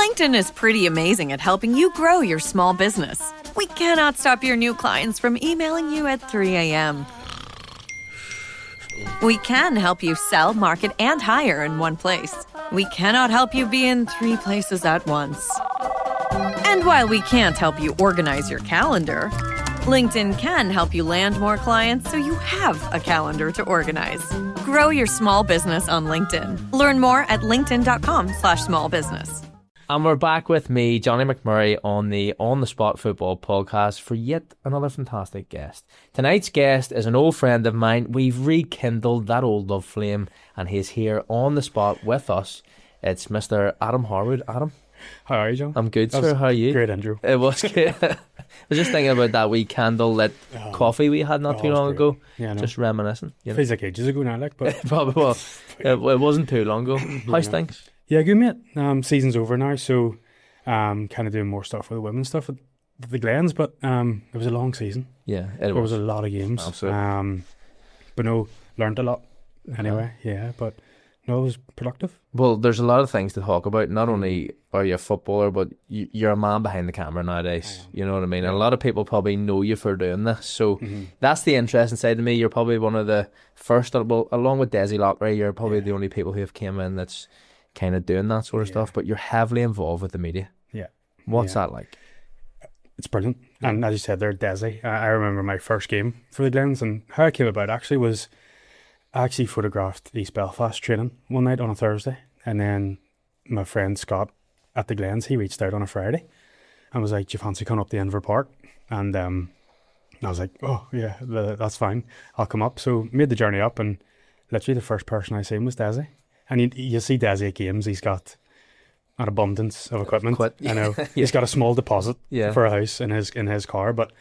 LinkedIn is pretty amazing at helping you grow your small business. We cannot stop your new clients from emailing you at 3 a.m. We can help you sell, market, and hire in one place. We cannot help you be in 3 places at once. And while we can't help you organize your calendar, LinkedIn can help you land more clients so you have a calendar to organize. Grow your small business on LinkedIn. Learn more at linkedin.com/smallbusiness. And we're back with me, Johnny McMurray, on the On the Spot Football podcast for yet another fantastic guest. Tonight's guest is an old friend of mine. We've rekindled that old love flame, and he's here on the spot with us. It's Mr. Adam Harwood. Adam? How are you, John? I'm good, sir. How are you? Great intro. It was good. I was just thinking about that wee candlelit coffee we had not too long ago. Yeah, I know. Just reminiscing. You know? Feels like ages ago now, but probably well. It wasn't too long ago. How's things? Yeah, good, mate. Season's over now, so kind of doing more stuff with the women's stuff at the Glens, but it was a long season. Yeah, there was a lot of games. Absolutely. But no, learned a lot anyway. Yeah, but no, it was productive. Well, there's a lot of things to talk about. Not only are you a footballer, but you're a man behind the camera nowadays. You know what I mean? And a lot of people probably know you for doing this. So that's the interesting side to me. You're probably one of the first, well, along with Desi Lockery, you're probably the only people who have came in that's kind of doing that sort of stuff. But you're heavily involved with the media. Yeah. What's that like? It's brilliant. And as you said there, Desi, I remember my first game for the Glens, and how it came about actually was I actually photographed East Belfast training one night on a Thursday, and then my friend Scott at the Glens, he reached out on a Friday and was like, do you fancy coming up to Inver Park? And I was like, oh yeah, that's fine, I'll come up. So made the journey up, and literally the first person I seen was Desi. And you see Desi at games, he's got an abundance of equipment. I know. He's got a small deposit for a house in his car, but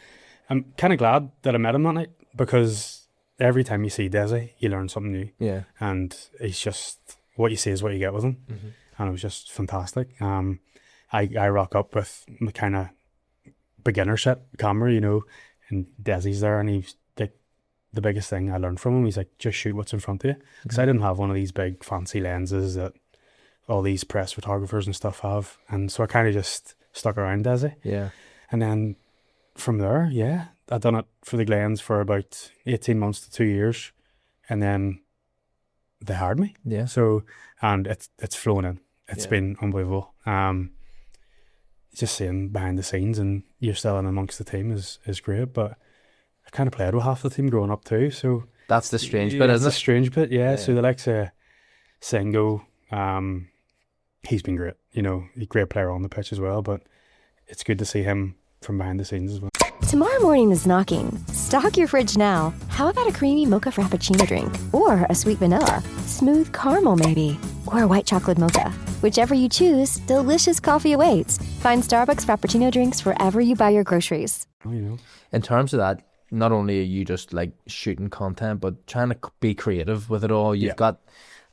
I'm kind of glad that I met him that night, because every time you see Desi, you learn something new. Yeah. And he's just, what you see is what you get with him. And it was just fantastic. I rock up with the kind of beginner set camera, you know, and Desi's there, and he's like, the biggest thing I learned from him, he's like, just shoot what's in front of you. Because I didn't have one of these big fancy lenses that all these press photographers and stuff have. And so I kind of just stuck around Desi. Yeah. And then from there, I'd done it for the Glens for about 18 months to 2 years. And then they hired me. Yeah. So, and it's flown in. It's been unbelievable. Just seeing behind the scenes and you're still in amongst the team is great. But I kind of played with half the team growing up too. So that's the strange bit, isn't it? It's the strange bit, yeah. So the likes of Sengo, he's been great. You know, he's a great player on the pitch as well. But it's good to see him from behind the scenes as well. Tomorrow morning is knocking. Stock your fridge now. How about a creamy mocha frappuccino drink? Or a sweet vanilla? Smooth caramel maybe? Or a white chocolate mocha? Whichever you choose, delicious coffee awaits. Find Starbucks Frappuccino drinks wherever you buy your groceries. Oh, you know. In terms of that, not only are you just like shooting content, but trying to be creative with it all. You've got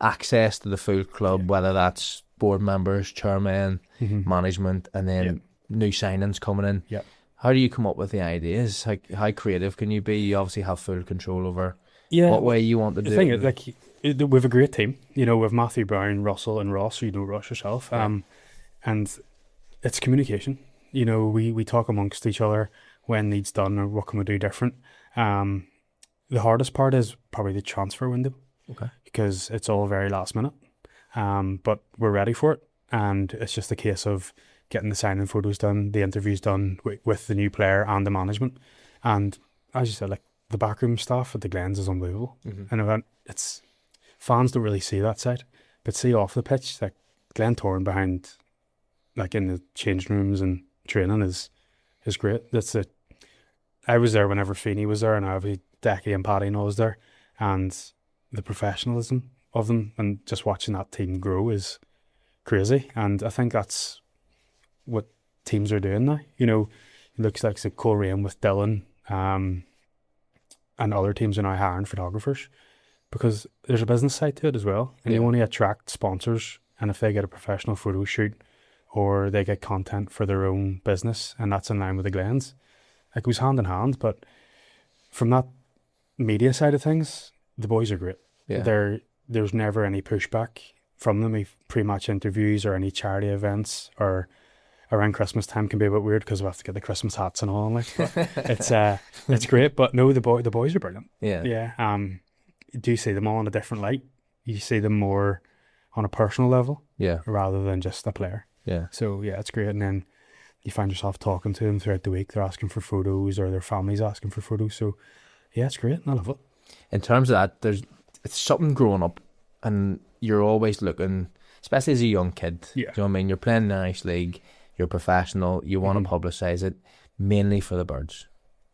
access to the full club, whether that's board members, chairmen, management, and then new signings coming in. Yeah. How do you come up with the ideas? How creative can you be? You obviously have full control over what way you want to do it. The thing is, like, we have a great team. You know, we have Matthew Brown, Russell, and Ross. You know Ross yourself. And it's communication. You know, we talk amongst each other when needs done or what can we do different. The hardest part is probably the transfer window. Okay. Because it's all very last minute. But we're ready for it. And it's just a case of getting the signing photos done, the interviews done with the new player and the management. And as you said, like, the backroom staff at the Glens is unbelievable. And it's fans don't really see that side, but see off the pitch, like Glentoran behind, like in the changing rooms and training is great. That's it. I was there whenever Feeney was there, and obviously Decky and Paddy and all was there, and the professionalism of them and just watching that team grow is crazy. And I think that's what teams are doing now. You know, it looks like Coleraine with Dylan, and other teams are now hiring photographers because there's a business side to it as well. And you only attract sponsors, and if they get a professional photo shoot or they get content for their own business, and that's in line with the Glens, it goes hand in hand. But from that media side of things, the boys are great. There's never any pushback. from them. Pre-match interviews or any charity events, or around Christmas time can be a bit weird because we have to get the Christmas hats and all. Like, but it's great. But no, the boys are brilliant. Yeah. Do you see them all in a different light? You see them more on a personal level, rather than just a player. Yeah. So yeah, it's great. And then you find yourself talking to them throughout the week. They're asking for photos, or their families asking for photos. So yeah, it's great. I love it. In terms of that, it's something growing up, and you're always looking, especially as a young kid. Yeah. Do you know what I mean? You're playing in the Irish League, you're professional, you want to publicise it, mainly for the birds.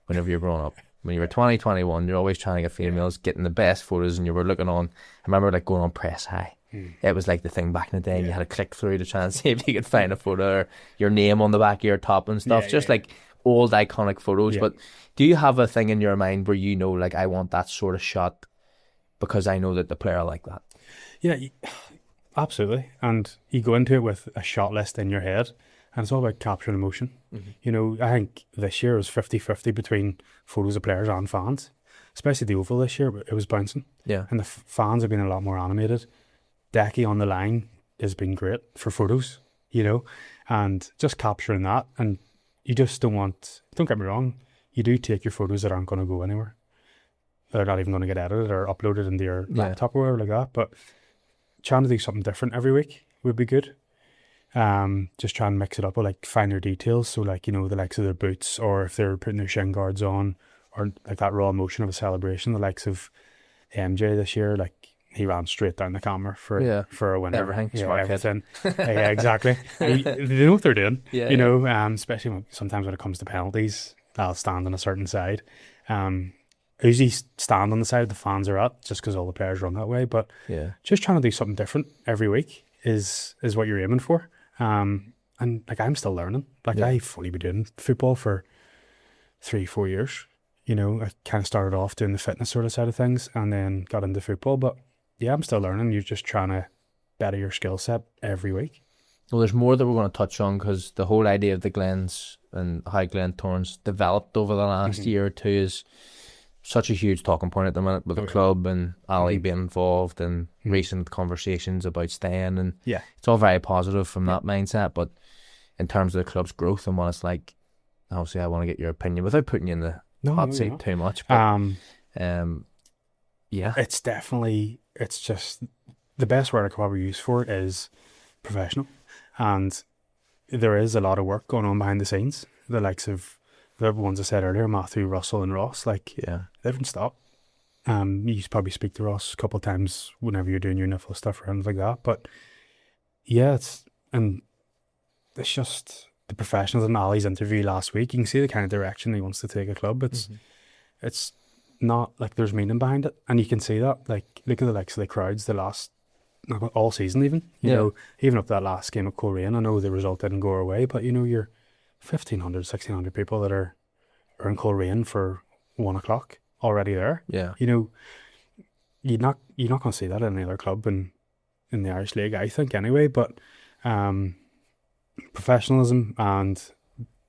Whenever you're growing up, when you were 20, 21, you're always trying to get females, getting the best photos, and you were looking on. I remember like going on Press High. It was like the thing back in the day, and you had to click through to try and see if you could find a photo, or your name on the back of your top and stuff. Like old iconic photos. But do you have a thing in your mind where you know, like, I want that sort of shot because I know that the player like that? Yeah, absolutely. And you go into it with a shot list in your head, and it's all about capturing emotion. You know, I think this year was 50-50 between photos of players and fans, especially the Oval this year. But it was bouncing. Yeah. And the fans have been a lot more animated. Decky on the line has been great for photos, you know, and just capturing that. And you just don't get me wrong, you do take your photos that aren't going to go anywhere. They're not even going to get edited or uploaded into your laptop or whatever like that. But trying to do something different every week would be good. Just try and mix it up with like finer details. So like, you know, the likes of their boots, or if they're putting their shin guards on, or like that raw emotion of a celebration, the likes of MJ this year, like, he ran straight down the camera for a winner. Everything. Yeah, exactly. They know what they're doing. You know, especially sometimes when it comes to penalties, they'll stand on a certain side. Usually stand on the side the fans are at, just because all the players run that way. But just trying to do something different every week is what you're aiming for. And like, I'm still learning. Like, I've only been doing football for 3-4 years. You know, I kind of started off doing the fitness sort of side of things, and then got into football. But yeah, I'm still learning. You're just trying to better your skill set every week. Well, there's more that we're going to touch on, because the whole idea of the Glens and how Glentoran's developed over the last year or two is such a huge talking point at the minute with the club, and Ali being involved, and recent conversations about staying, and it's all very positive from that mindset. But in terms of the club's growth and what it's like, obviously I want to get your opinion without putting you in the hot seat too much. But, it's just, the best word I could probably use for it is professional. And there is a lot of work going on behind the scenes. The likes of the ones I said earlier, Matthew, Russell and Ross, like, they haven't stopped. You probably speak to Ross a couple of times whenever you're doing your NIFL stuff or anything like that. But yeah, it's just the professionals. In Ali's interview last week, you can see the kind of direction he wants to take a club. It's not like there's meaning behind it, and you can see that. Like, look at the likes of the crowds the last, all season even, you know, even up that last game at Coleraine. I know the result didn't go our way, but you know, you're 1,500, 1,600 people that are in Coleraine for 1 o'clock already there. You know, you're not going to see that in any other club in the Irish League, I think, anyway. But professionalism and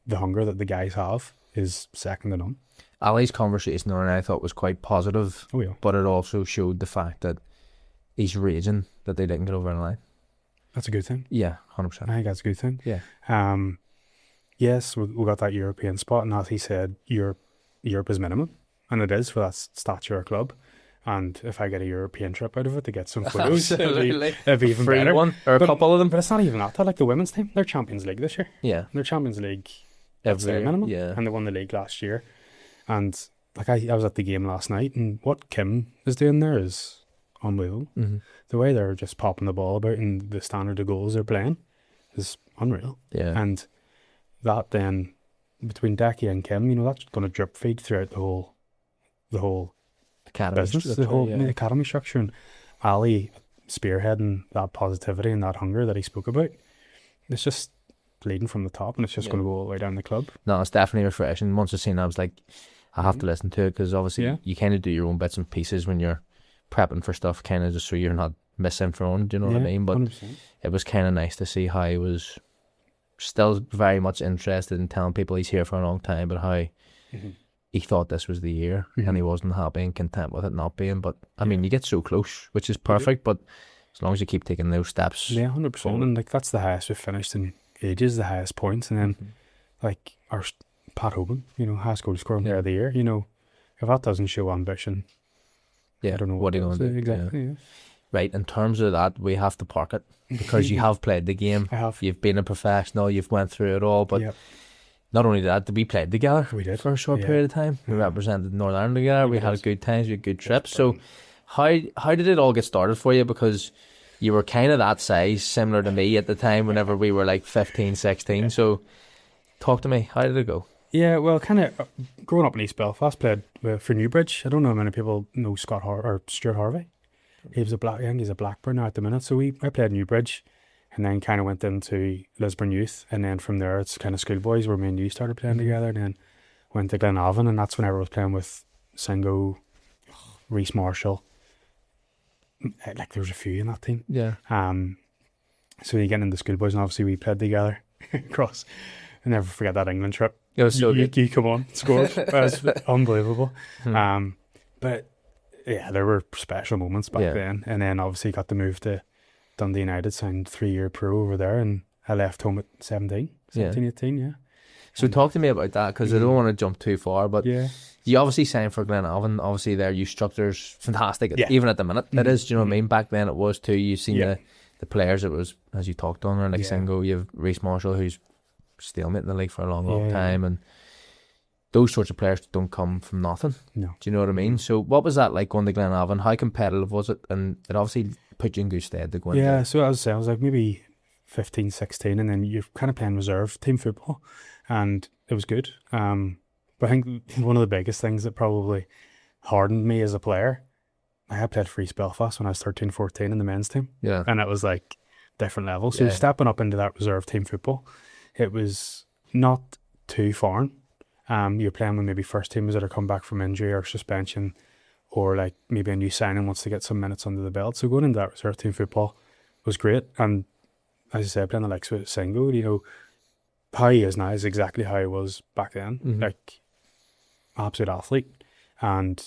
the hunger that the guys have is second to none. Ali's conversation there, I thought, was quite positive, but it also showed the fact that he's raging that they didn't get over the line. That's a good thing. Yeah, 100%. I think that's a good thing. Yeah. Yes, we got that European spot, and as he said, Europe is minimum, and it is for that stature club. And if I get a European trip out of it to get some photos, it'd be even better. One or a couple of them. But it's not even that. Like the women's team, they're Champions League this year. Yeah. They're Champions League every minimum. Yeah. And they won the league last year. And like I was at the game last night, and what Kim is doing there is unbelievable. The way they're just popping the ball about and the standard of goals they're playing is unreal. Yeah. And that then, between Decky and Kim, you know, that's going to drip feed throughout the whole academy business, the whole academy structure. And Ali spearheading that positivity and that hunger that he spoke about, it's just leading from the top, and it's just going to go all the way down the club. No, it's definitely refreshing. Once I seen it, I was like, I have to listen to it, because obviously you kind of do your own bits and pieces when you're prepping for stuff, kind of just so you're not misinformed, do you know what I mean? But 100%. It was kind of nice to see how he was still very much interested in telling people he's here for a long time, but how he thought this was the year, and he wasn't happy and content with it not being. But I mean, you get so close, which is perfect, but as long as you keep taking those steps. Yeah, 100%. And like that's the highest we've finished in ages, the highest points. And then like our Pat Hoban, highest goal scorer player of the year. If that doesn't show ambition, I don't know what are you going to do. Exactly. Yeah. Right, in terms of that, we have to park it because you have played the game. I have. You've been a professional. You've went through it all. But not only that, we played together. We did for a short period of time. We represented Northern Ireland together. We had good times. We had good trips. So, how did it all get started for you? Because you were kind of that size, similar to me at the time. Whenever we were like 15, 16. So, talk to me. How did it go? Yeah, well, kind of growing up in East Belfast, played for Newbridge. I don't know how many people know Stuart Harvey. He's a Blackburn now at the minute. So I played Newbridge, and then kind of went into Lisburn Youth, and then from there it's kind of schoolboys where me and you started playing together. And then went to Glenavon, and that's whenever I was playing with Singo, Reece Marshall. Like there was a few in that team. Yeah. So you get into schoolboys, and obviously we played together across. I never forget that England trip. It was so good. You come on, scored. It was unbelievable. But yeah, there were special moments back then. And then obviously got to move to Dundee United, signed 3-year pro over there, and I left home at 17, 18, yeah. So talk to me about that, because I don't want to jump too far, but you obviously signed for Glenavon. Obviously their youth structure's fantastic, even at the minute. It is, do you know what I mean? Back then it was too. You've seen the players, it was, as you talked on, like Singo, you have Reece Marshall, who's stalemate in the league for a long time, and those sorts of players don't come from nothing. No. Do you know what I mean? So what was that like going to Glenavon? How competitive was it? And it obviously put you in good stead to go into. Yeah, so as I was like maybe 15, 16, and then you're kind of playing reserve team football, and it was good. But I think one of the biggest things that probably hardened me as a player, I had played for East Belfast when I was 13, 14 in the men's team. Yeah. And it was like different level. So stepping up into that reserve team football, it was not too foreign. You're playing with maybe first teamers that are come back from injury or suspension, or like maybe a new signing wants to get some minutes under the belt. So going into that reserve team football was great. And as I said, playing the likes with Singo, how he is now is exactly how he was back then. Like, absolute athlete and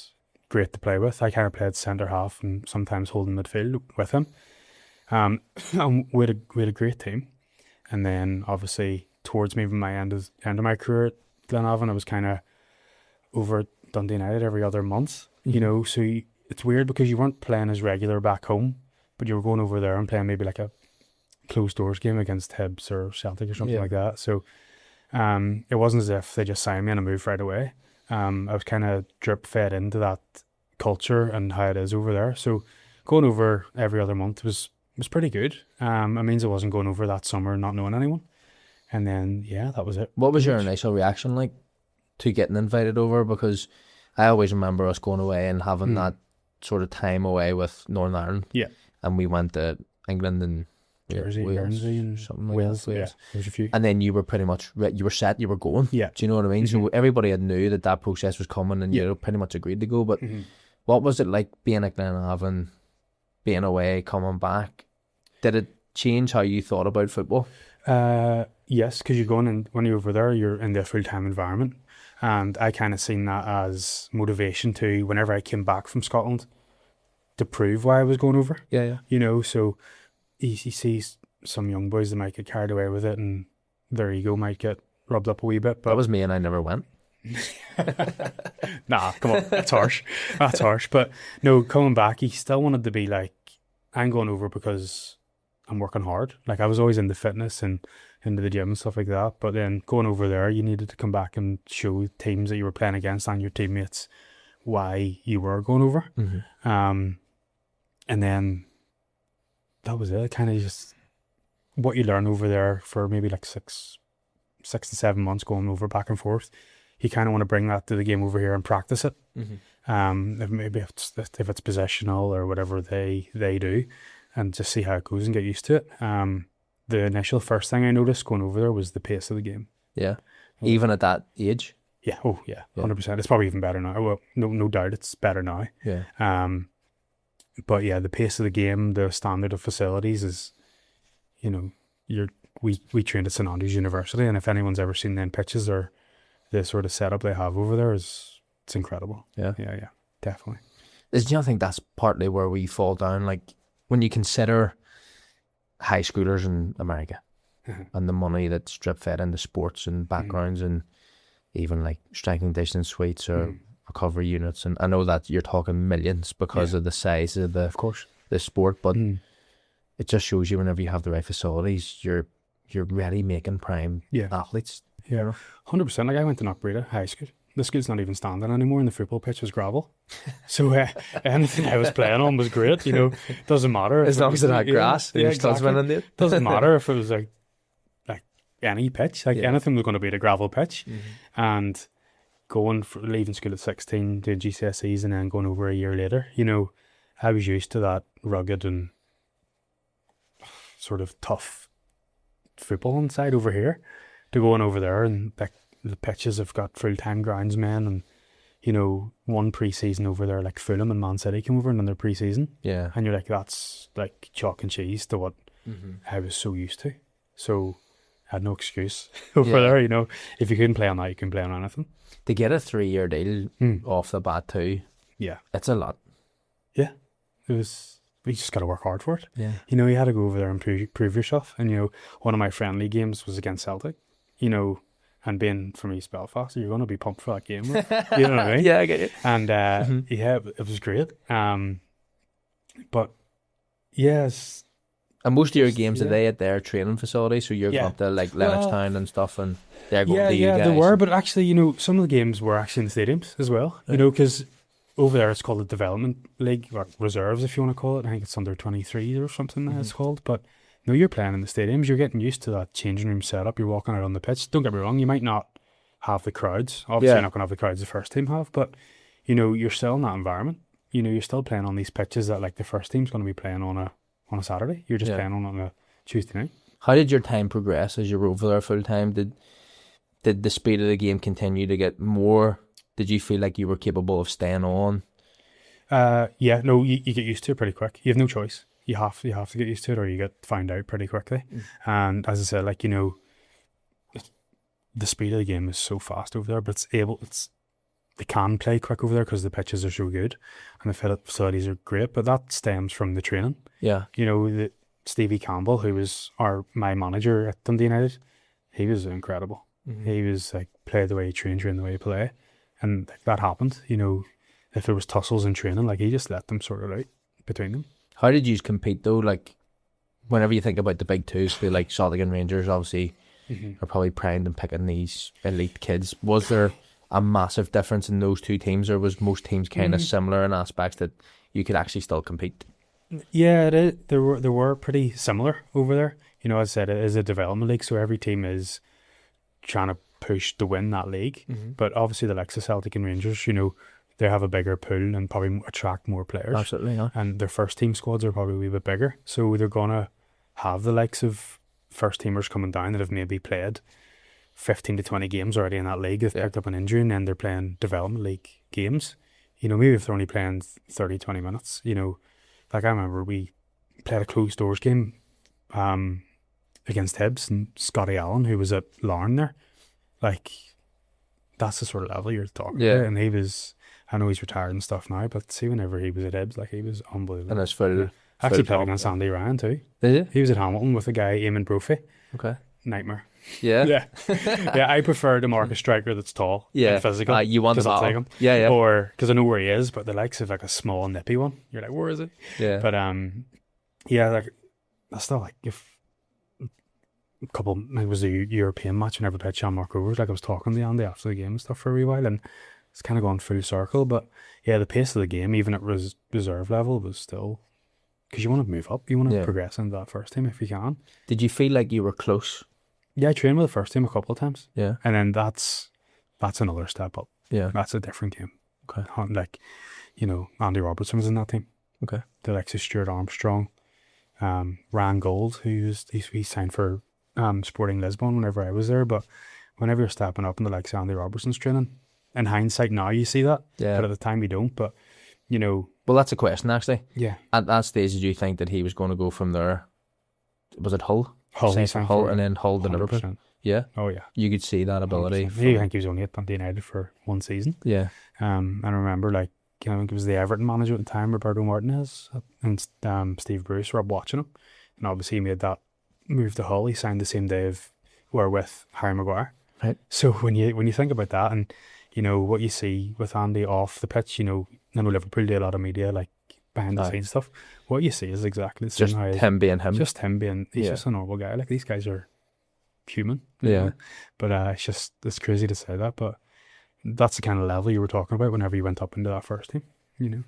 great to play with. I kind of played centre half and sometimes holding midfield with him. And we had a great team. And then obviously towards maybe my end of my career at Glenavon, I was kind of over at Dundee United every other month. So it's weird because you weren't playing as regular back home, but you were going over there and playing maybe like a closed doors game against Hibs or Celtic or something like that. So it wasn't as if they just signed me and I moved right away. I was kind of drip fed into that culture and how it is over there. So going over every other month was pretty good. It means I wasn't going over that summer not knowing anyone. And then, that was it. What was your initial reaction like to getting invited over? Because I always remember us going away and having that sort of time away with Northern Ireland. Yeah. And we went to England and Jersey, Wales, Guernsey and something like Wales. that. Yeah, there's a few. And then you were pretty much, you were set, you were going. Yeah. Do you know what I mean? So everybody had knew that process was coming and you pretty much agreed to go. But what was it like being at Glenavon, being away, coming back? Did it change how you thought about football? Yes, because you're going in, when you're over there, you're in the full-time environment. And I kind of seen that as motivation to, whenever I came back from Scotland, to prove why I was going over. Yeah. So he sees some young boys that might get carried away with it and their ego might get rubbed up a wee bit. But that was me and I never went. Nah, come on, that's harsh. That's harsh. But no, coming back, he still wanted to be like, I'm going over because I'm working hard. Like I was always into fitness and into the gym and stuff like that. But then going over there, you needed to come back and show teams that you were playing against and your teammates why you were going over. And then that was it. Kind of just what you learn over there for maybe like 6 to 7 months going over back and forth. You kind of want to bring that to the game over here and practice it. If it's possessional or whatever they do, and just see how it goes and get used to it. The initial first thing I noticed going over there was the pace of the game. Yeah. Even at that age? Yeah. Oh, yeah. 100%. It's probably even better now. Well, no doubt it's better now. Yeah. But yeah, the pace of the game, the standard of facilities is, we trained at St Andrews University, and if anyone's ever seen them pitches or the sort of setup they have over there, it's incredible. Yeah. Yeah, definitely. Do you think that's partly where we fall down? Like, when you consider high schoolers in America and the money that's drip fed into sports and backgrounds and even like striking distance suites or recovery units, and I know that you're talking millions because of the size of the sport, but it just shows you whenever you have the right facilities, you're really making prime athletes. Yeah, 100%. Like I went to Arkmedia High School. The school's not even standing anymore, and the football pitch was gravel. So anything I was playing on was great. You know, doesn't matter As long as it had grass, and you're still swimming in it. Doesn't matter if it was like any pitch. Like anything was going to be the gravel pitch, and leaving school at 16, doing GCSEs, and then going over a year later. You know, I was used to that rugged and sort of tough football inside over here. To going over there and the pitches have got full-time groundsmen, and you know, one pre-season over there, like Fulham and Man City came over and done their pre-season. Yeah. And you're like, that's like chalk and cheese to what I was so used to. So I had no excuse over there, you know. If you couldn't play on that, you can play on anything. To get a 3-year deal off the bat too, it's a lot. Yeah. You just got to work hard for it. Yeah. You know, you had to go over there and prove yourself. And, you know, one of my friendly games was against Celtic, you know, and being from East Belfast, you're going to be pumped for that game. You know what I mean? Yeah, I get you. And, yeah, it was great. But, yes. And most of your games are they at their training facility? So you're going to, like, Lennoxtown and stuff, and they're going to you guys? Yeah, they were. But actually, you know, some of the games were actually in the stadiums as well. You know, because over there it's called the Development League, or Reserves, if you want to call it. I think it's under 23 or something that it's called. But no, you're playing in the stadiums. You're getting used to that changing room setup. You're walking out on the pitch. Don't get me wrong, you might not have the crowds. Obviously, you're not going to have the crowds the first team have. But, you know, you're still in that environment. You know, you're still playing on these pitches that, like, the first team's going to be playing on a Saturday. You're just playing on a Tuesday night. How did your time progress as you were over there full time? Did the speed of the game continue to get more? Did you feel like you were capable of staying on? Yeah, no, you get used to it pretty quick. You have no choice. You have to get used to it, or you get found out pretty quickly. And as I said, like, you know, the speed of the game is so fast over there, but they can play quick over there because the pitches are so good and the facilities are great. But that stems from the training. Yeah, you know, Stevie Campbell, who was my manager at Dundee United, he was incredible. He was like, play the way he train the way he play, and that happened. You know, if there was tussles in training, like, he just let them sort it out between them. How did you compete though? Like, whenever you think about the big two, so like Celtic and Rangers, obviously, are probably primed in picking these elite kids. Was there a massive difference in those two teams, or was most teams kind of similar in aspects that you could actually still compete? Yeah, it is. They were pretty similar over there. You know, as I said, it is a development league, so every team is trying to push to win that league. But obviously, the likes of Celtic and Rangers, you know, they have a bigger pool and probably attract more players. Absolutely, yeah. And their first team squads are probably a wee bit bigger. So they're going to have the likes of first teamers coming down that have maybe played 15 to 20 games already in that league. They've picked up an injury, and then they're playing development league games. You know, maybe if they're only playing 30, 20 minutes, you know, like I remember we played a closed doors game against Hibs, and Scotty Allen, who was at Larne there, like, that's the sort of level you're talking about. And he was, I know he's retired and stuff now, but see, whenever he was at Hibs, like, he was unbelievable. And it's full. Actually played against Andy Ryan too. Did you? He was at Hamilton with a guy, Eamon Brophy. Okay. Nightmare. Yeah. Yeah, I prefer the market striker that's tall and physical. You want the battle. Yeah. Or, because I know where he is, but the likes of like a small nippy one, you're like, where is he? Yeah. But yeah, like, I still like, if a couple, it was a European match whenever I played Shamrock Rovers, like I was talking to Andy after the game and stuff for a wee while, and it's kind of gone full circle. But yeah, the pace of the game, even at reserve level, was still, because you want to move up, you want to progress into that first team if you can. Did you feel like you were close? Yeah, I trained with the first team a couple of times. Yeah. And then that's another step up. Yeah. That's a different game. Okay. Like, you know, Andy Robertson was in that team. Okay. The likes of Stuart Armstrong, Ryan Gold, he signed for Sporting Lisbon whenever I was there. But whenever you're stepping up in the likes of Andy Robertson's training, in hindsight now you see that. Yeah. But at the time you don't. But, you know. Well, that's a question actually. Yeah. At that stage, did you think that he was going to go from there? Was it Hull? Hull, and then Hull to Liverpool. Yeah. Oh yeah. You could see that ability. I think he was only at Dundee United for one season. Yeah. And I remember, like, I think it was the Everton manager at the time, Roberto Martinez, and Steve Bruce were up watching him, and obviously he made that move to Hull. He signed the same day with Harry Maguire. Right. So when you think about that, and you know what you see with Andy off the pitch, you know, I know Liverpool do a lot of media like behind the scenes stuff. What you see is exactly the same. Just how him being him. Just him being. He's just a normal guy. Like these guys are human. Yeah. But it's crazy to say that, but that's the kind of level you were talking about whenever you went up into that first team, you know.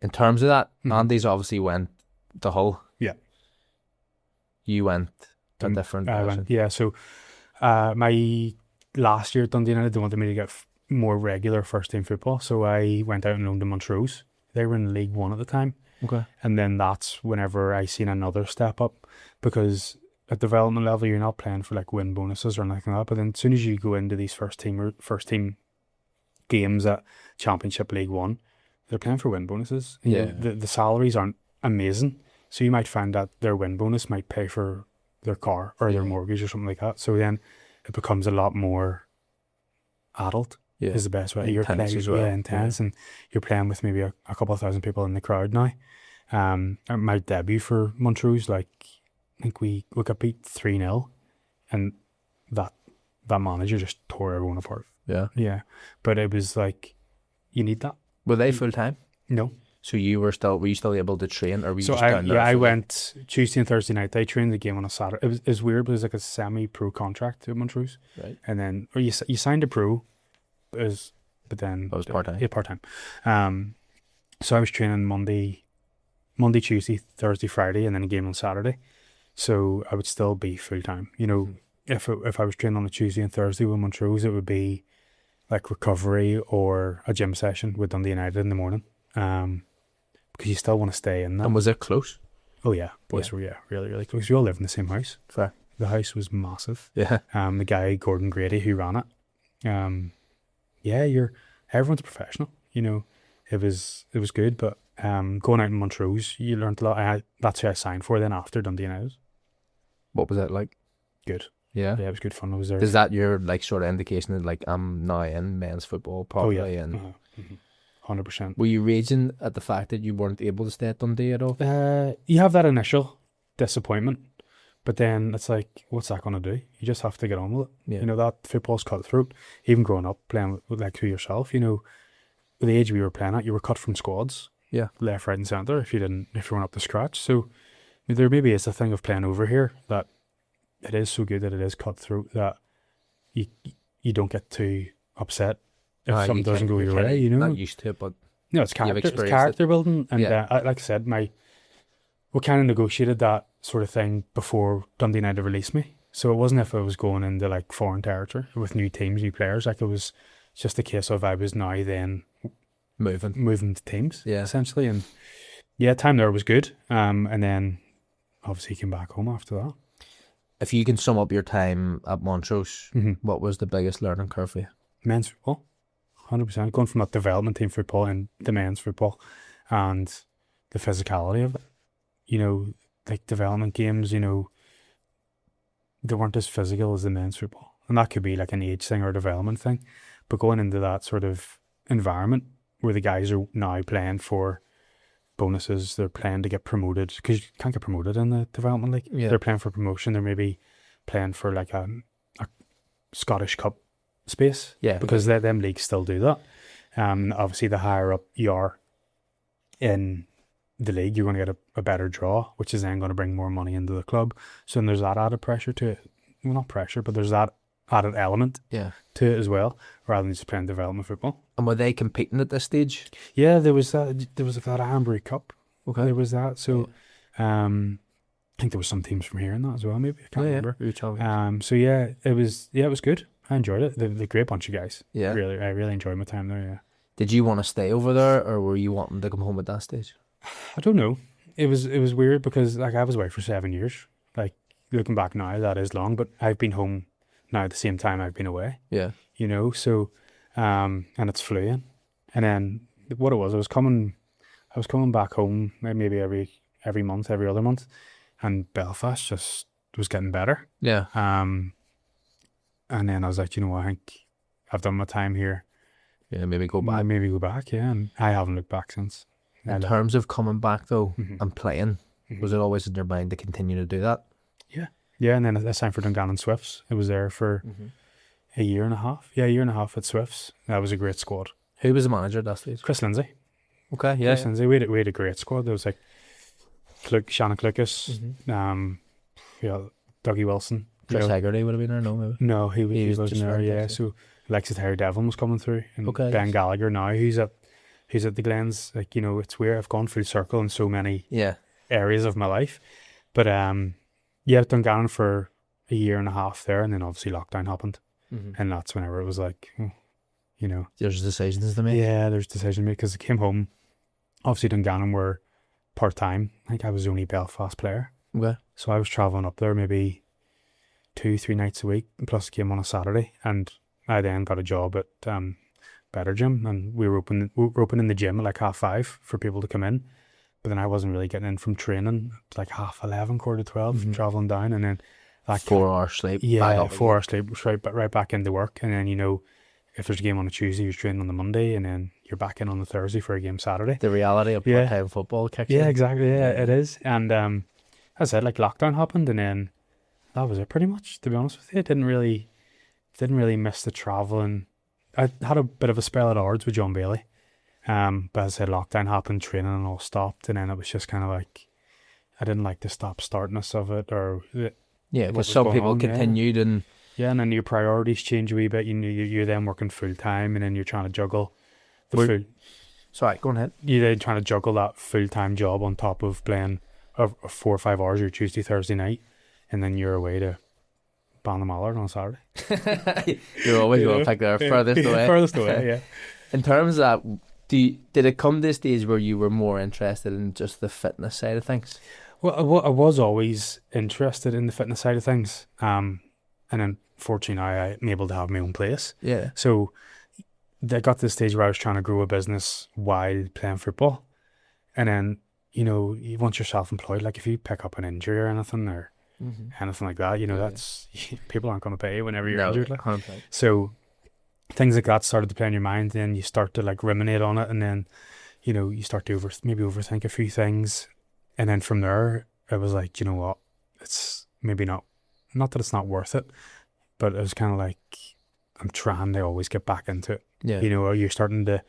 In terms of that, Andy's obviously went to Hull. Yeah. You went a different direction. Yeah, so my last year at Dundee United, they wanted me to get more regular first team football, so I went out and loaned to Montrose. They were in League One at the time. Okay. And then that's whenever I seen another step up, because at development level, you're not playing for like win bonuses or anything like that. But then as soon as you go into these first team games at Championship League One, they're playing for win bonuses. You know, the salaries aren't amazing, so you might find that their win bonus might pay for their car or their mortgage or something like that. So then it becomes a lot more adult. Is the best way. You're playing as well. Intense, and you're playing with maybe a couple of thousand people in the crowd now. My debut for Montrose, like, I think we got beat 3-0, and that manager just tore everyone apart. Yeah. Yeah. But it was like, you need that. Were they full time? No. So were you still able to train, or were you So just down there? I went Tuesday and Thursday night. I trained the game on a Saturday. It was weird, but it was like a semi-pro contract at Montrose. Right. And then, or you signed a pro, but then that was part-time. Yeah, part-time. So I was training Monday, Tuesday, Thursday, Friday, and then a game on Saturday. So I would still be full-time. You know, if I was training on a Tuesday and Thursday with Montrose, it would be like recovery or a gym session with Dundee United in the morning. Because you still want to stay in that. And was it close? Oh yeah, boys were really, really close. We all lived in the same house. Fair. The house was massive. Yeah. The guy Gordon Grady who ran it. Everyone's a professional. You know, it was good. But going out in Montrose, you learned a lot. That's who I signed for. Then after Dundee United. What was that like? Good. Yeah. Yeah, it was good fun. I was there. Is that your like sort of indication that like I'm now in men's football properly? Oh yeah. And 100%. were you raging at the fact that you weren't able to stay at Dundee at all? You have that initial disappointment, but then it's like, what's that going to do? You just have to get on with it. Yeah. You know, that football's cutthroat. Even growing up playing with like to yourself, you know, the age we were playing at, you were cut from squads. Yeah. Left, right, and centre if you weren't up to scratch. So there maybe is a thing of playing over here that it is so good that it is cutthroat that you don't get too upset if something doesn't go your way, you know. Not used to it, but no, it's character building, and like I said, we kind of negotiated that sort of thing before Dundee United released me. So it wasn't if I was going into like foreign territory with new teams, new players. Like it was just a case of I was now then moving to teams, essentially. And yeah, time there was good. And then obviously came back home after that. If you can sum up your time at Montrose, what was the biggest learning curve for you? Men's football. 100%. Going from that development team football and the men's football and the physicality of it. You know, like development games, you know, they weren't as physical as the men's football. And that could be like an age thing or a development thing. But going into that sort of environment where the guys are now playing for bonuses, they're playing to get promoted, because you can't get promoted in the development league. Yeah. They're playing for promotion. They're maybe playing for like a Scottish Cup space, because them leagues still do that. Obviously the higher up you are in the league, you're going to get a better draw, which is then going to bring more money into the club. So then there's that added pressure to it. Well, not pressure, but there's that added element to it as well, rather than just playing development football. And were they competing at this stage? Yeah, there was that Ambury Cup. Okay. There was that. So I think there was some teams from here in that as well, maybe. I can't remember. So yeah, it was good. I enjoyed it. They're a great bunch of guys. Yeah. I really enjoyed my time there, yeah. Did you want to stay over there, or were you wanting to come home at that stage? I don't know. It was weird because like I was away for 7 years. Like looking back now, that is long, but I've been home now at the same time I've been away. Yeah. You know, so and it's flying. And then what it was, I was coming back home maybe every month, every other month, and Belfast just was getting better. Yeah. And then I was like, you know what, I think I've done my time here. Yeah, maybe go back. Maybe go back, yeah. And I haven't looked back since. In terms of coming back though and playing, was it always in your mind to continue to do that? Yeah. Yeah, and then I signed for Dungannon Swifts. I was there for a year and a half. Yeah, a year and a half at Swifts. That was a great squad. Who was the manager at that stage? Chris Lindsay. Okay, yeah. Chris Lindsay. We had a great squad. There was like Shannon Clucas, Dougie Wilson. Chris Haggerty would have been there, no, maybe? No, he wasn't just there, right, yeah. that's it. So Alexis Terry Devlin was coming through. And Okay, Ben yes. Gallagher now, he's at the Glens. Like, you know, it's weird. I've gone full circle in so many areas of my life. But yeah, Dungannon for a year and a half there, and then obviously lockdown happened. And that's whenever it was like, you know. There's decisions to make. Yeah, there's decisions to make, because I came home. Obviously Dungannon were part-time. I think I was the only Belfast player. Okay. So I was travelling up there maybe 2-3 nights a week, plus I came on a Saturday, and I then got a job at Better Gym, and we were opening the gym at like 5:30 for people to come in, but then I wasn't really getting in from training at like 11:30, 12:15, travelling down, and then that 4 hours sleep. yeah, 4 hours sleep, right back into work, and then, you know, if there's a game on a Tuesday, you're training on the Monday, and then you're back in on the Thursday for a game Saturday. The reality of part-time football kicks in. Yeah, exactly. Yeah, it is. And as I said, like, lockdown happened, and then that was it pretty much, to be honest with you. Didn't really miss the travelling. I had a bit of a spell at Ards with John Bailey. But as I said, lockdown happened, training and all stopped, and then it was just kind of like, I didn't like the stop-startness of it, or Yeah, because some people continued and... Yeah, and then your priorities change a wee bit. You're then working full-time, and then you're trying to juggle Sorry, go on ahead. You're then trying to juggle that full-time job on top of playing 4 or 5 hours your Tuesday, Thursday night, and then you're away to Ballinamallard on Saturday. You're always going to pick their furthest away. Furthest away, yeah. In terms of that, did it come to a stage where you were more interested in just the fitness side of things? Well, I was always interested in the fitness side of things. And then, fortunately, now I'm able to have my own place. Yeah. So I got to the stage where I was trying to grow a business while playing football. And then, you know, once you're self-employed, like if you pick up an injury or anything, or anything like that, you know, that's people aren't going to pay you whenever you're injured. Like. 100%. So things like that started to play in your mind, then you start to like ruminate on it, and then, you know, you start to overthink a few things, and then from there it was like, you know what, it's maybe not that it's not worth it, but it was kind of like, I'm trying to always get back into it. Yeah. You know, or you're starting to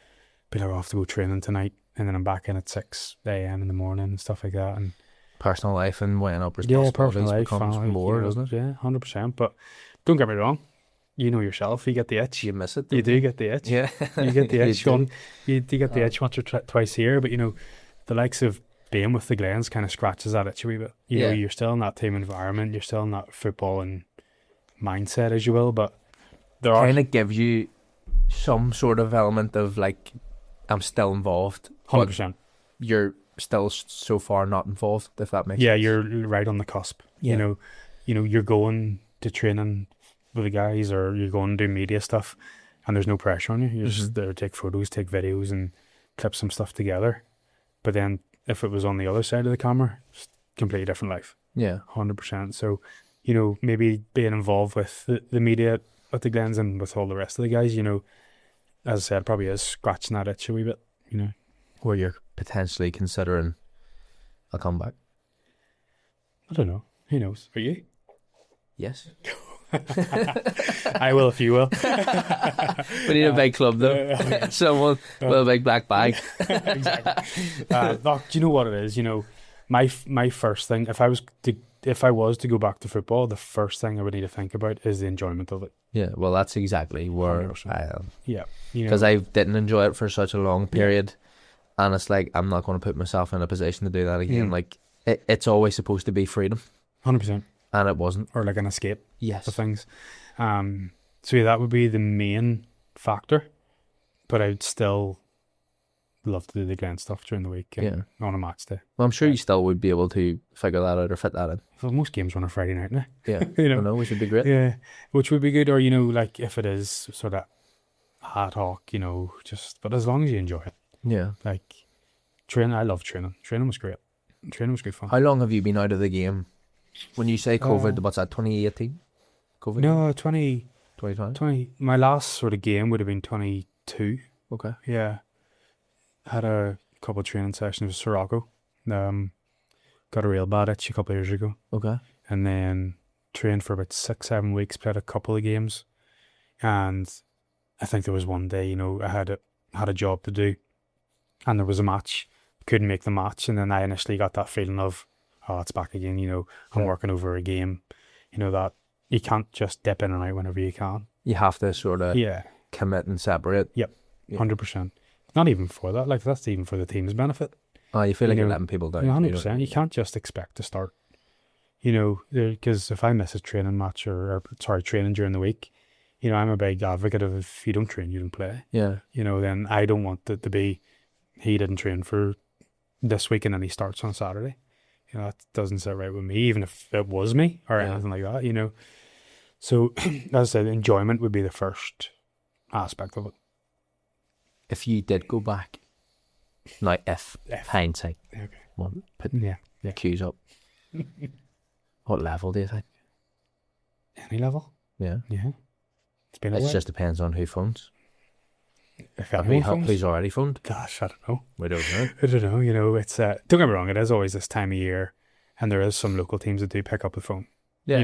be like, I have to go training tonight, and then I'm back in at 6 a.m. in the morning and stuff like that. And personal life and weighing up responsibilities becomes family, more, you know, doesn't it? Yeah, 100%. But don't get me wrong, you know yourself, you get the itch. You miss it. You do get the itch. Yeah. You get the itch. You do get the Oh. itch once or twice a year, but you know, the likes of being with the Glens kind of scratches that itch a wee bit. You know, you're still in that team environment, you're still in that football and mindset, as you will, but there are kind of give you some sort of element of like, I'm still involved. 100%. You're still so far not involved, if that makes sense. Yeah, you're right on the cusp. Yeah. You know, you're going to training with the guys, or you're going to do media stuff, and there's no pressure on you. You're just there to take photos, take videos, and clip some stuff together. But then if it was on the other side of the camera, it's a completely different life. Yeah. 100%. So, you know, maybe being involved with the media at the Glens and with all the rest of the guys, you know, as I said, probably is scratching that itch a wee bit, you know. Where you're potentially considering a comeback. I don't know. Who knows? Are you? Yes. I will if you will. We need a big club though. Someone with a big black bag. Exactly. Look, do you know what it is? You know, my first thing, if I was to go back to football, the first thing I would need to think about is the enjoyment of it. Yeah, well, that's exactly where 100%. I am. Yeah, you know, Because I didn't enjoy it for such a long period, and it's like, I'm not going to put myself in a position to do that again. Like, it's always supposed to be freedom, 100%, and it wasn't. or like an escape Yes. of things. So yeah, that would be the main factor, but I'd still love to do the Glen stuff during the week and on a match day. Well, I'm sure you still would be able to figure that out or fit that in. Well, most games are on a Friday night now. Yeah. You know. I know, which would be great. Yeah, which would be good, or you know, like if it is sort of ad hoc, you know, but as long as you enjoy it. Yeah. Like training, I love training. Training was great. Training was good fun. How long have you been out of the game? When you say COVID, what's that, 2018? COVID? No, 2020. 2020? My last sort of game would have been 2. Okay. Yeah. Had a couple of training sessions with Sirocco. Got a real bad itch a couple of years ago. Okay. And then trained for about 6-7 weeks, played a couple of games. And I think there was one day, I had a job to do, and there was a match. Couldn't make the match, and then I initially got that feeling of, oh, it's back again. I'm working over a game. That you can't just dip in and out whenever you can. You have to sort of commit and separate. Yep, 100%. Not even for that. Like, that's even for the team's benefit. Oh, you feel like you're letting people down. 100%. You can't just expect to start. Because if I miss a training match or training during the week, I'm a big advocate of, if you don't train, you don't play. Yeah. Then I don't want it to be, he didn't train for this week and then he starts on Saturday. That doesn't sit right with me, even if it was me or anything like that, So, as I said, enjoyment would be the first aspect of it. If you did go back, like if hindsight, put cues up, what level do you think? Any level? Yeah. Yeah. It's been a while. It just depends on who phones. If anyone phones? Who's already phoned? Gosh, I don't know. We don't know. I don't know. It's don't get me wrong. It is always this time of year, and there is some local teams that do pick up the phone. Yeah.